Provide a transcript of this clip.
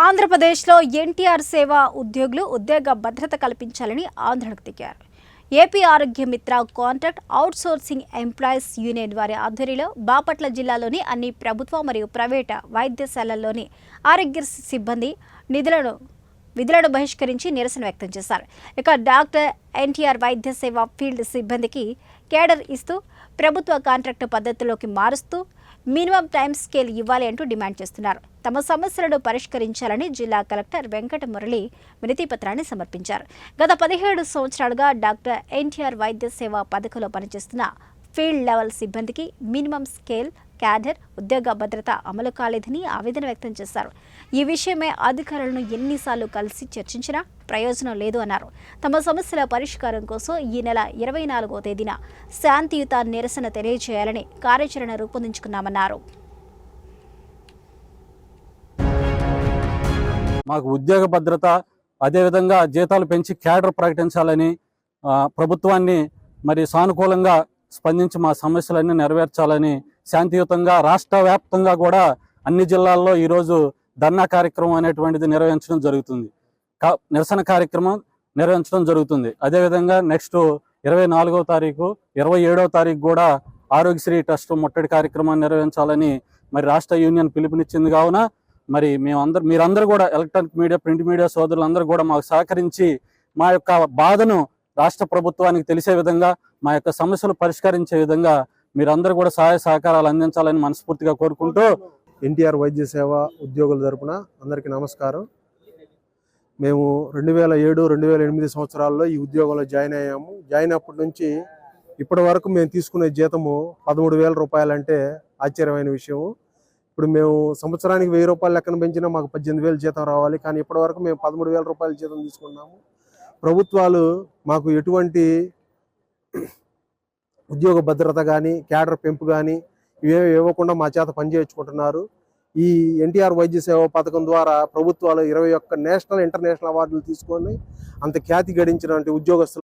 ఆంధ్రప్రదేశ్లో ఎన్టీఆర్ సేవా ఉద్యోగులు ఉద్యోగ భద్రత కల్పించాలని ఆందోళనకు దిగారు. ఏపీ ఆరోగ్య మిత్ర కాంట్రాక్ట్ అవుట్సోర్సింగ్ ఎంప్లాయీస్ యూనియన్ వారి ఆధ్వర్యంలో బాపట్ల జిల్లాలోని అన్ని ప్రభుత్వ మరియు ప్రైవేట్ వైద్యశాలల్లోని ఆరోగ్య సిబ్బంది విధులను బహిష్కరించి నిరసన వ్యక్తం చేశారు. ఇక డాక్టర్ ఎన్టీఆర్ వైద్య సేవ ఫీల్డ్ సిబ్బందికి కేడర్ ఇస్తూ ప్రభుత్వ కాంట్రాక్టు పద్ధతిలోకి మారుస్తూ మినిమం టైం స్కేల్ ఇవ్వాలి అంటూ డిమాండ్ చేస్తున్నారు. తమ సమస్యలను పరిష్కరించాలని జిల్లా కలెక్టర్ వెంకట మురళి వినతి పత్రాన్ని సమర్పించారు. గత 17 సంవత్సరాలుగా డాక్టర్ ఎన్టీఆర్ వైద్య సేవ పథకంలో పనిచేస్తున్న ఫీల్డ్ లెవెల్ సిబ్బందికి మినిమం స్కేల్ క్యాడర్ ఉద్యోగ భద్రత అమలు కాలేదని ఆవేదన వ్యక్తం చేశారు. ఈ విషయమై అధికారులను ఎన్నిసార్లు కలిసి చర్చించినా ప్రయోజనం లేదు అన్నారు. తమ సమస్యల పరిష్కారం కోసం ఈ నెల 24వ తేదీన శాంతియుత నిరసన తెలియజేయాలని కార్యాచరణ రూపొందించుకున్నామన్నారు. మాకు ఉద్యోగ భద్రత, అదేవిధంగా జీతాలు పెంచి క్యాడర్ ప్రకటించాలని, ప్రభుత్వాన్ని మరి సానుకూలంగా స్పందించి మా సమస్యలన్నీ నెరవేర్చాలని శాంతియుతంగా రాష్ట్ర వ్యాప్తంగా కూడా అన్ని జిల్లాల్లో ఈరోజు ధర్నా కార్యక్రమం అనేటువంటిది నిర్వహించడం జరుగుతుంది. నిరసన కార్యక్రమం నిర్వహించడం జరుగుతుంది. అదేవిధంగా నెక్స్ట్ 24వ తారీఖు 27వ తారీఖు కూడా ఆరోగ్యశ్రీ ట్రస్ట్ ముట్టడి కార్యక్రమాన్ని నిర్వహించాలని మరి రాష్ట్ర యూనియన్ పిలుపునిచ్చింది. కావున మరి మీరందరూ కూడా ఎలక్ట్రానిక్ మీడియా, ప్రింట్ మీడియా సోదరులందరూ కూడా మాకు సహకరించి మా యొక్క బాధను రాష్ట్ర ప్రభుత్వానికి తెలిసే విధంగా, మా యొక్క సమస్యలు పరిష్కరించే విధంగా మీరందరూ కూడా సహాయ సహకారాలు అందించాలని మనస్ఫూర్తిగా కోరుకుంటూ, ఎన్టీఆర్ వైద్య సేవ ఉద్యోగుల తరపున అందరికీ నమస్కారం. మేము 2007, 2008 సంవత్సరాల్లో ఈ ఉద్యోగంలో జాయిన్ అయ్యాము. జాయిన్ అప్పటి నుంచి ఇప్పటి వరకు మేము తీసుకునే జీతము 13,000 రూపాయలు అంటే ఆశ్చర్యమైన విషయం. ఇప్పుడు మేము సంవత్సరానికి 1000 రూపాయలు లెక్కన పెంచినా మాకు 18,000 జీతం రావాలి. కానీ ఇప్పటి వరకు మేము 13,000 రూపాయల జీతం తీసుకున్నాము. ప్రభుత్వాలు మాకు ఎటువంటి ఉద్యోగ భద్రత కానీ, క్యాడర్ పెంపు కానీ ఇవేమి ఇవ్వకుండా మా చేత పనిచేయించుకుంటున్నారు. ఈ ఎన్టీఆర్ వైద్య సేవ పథకం ద్వారా ప్రభుత్వాలు 21 నేషనల్, ఇంటర్నేషనల్ అవార్డులు తీసుకొని అంత ఖ్యాతి గడించినటువంటి ఉద్యోగస్తులు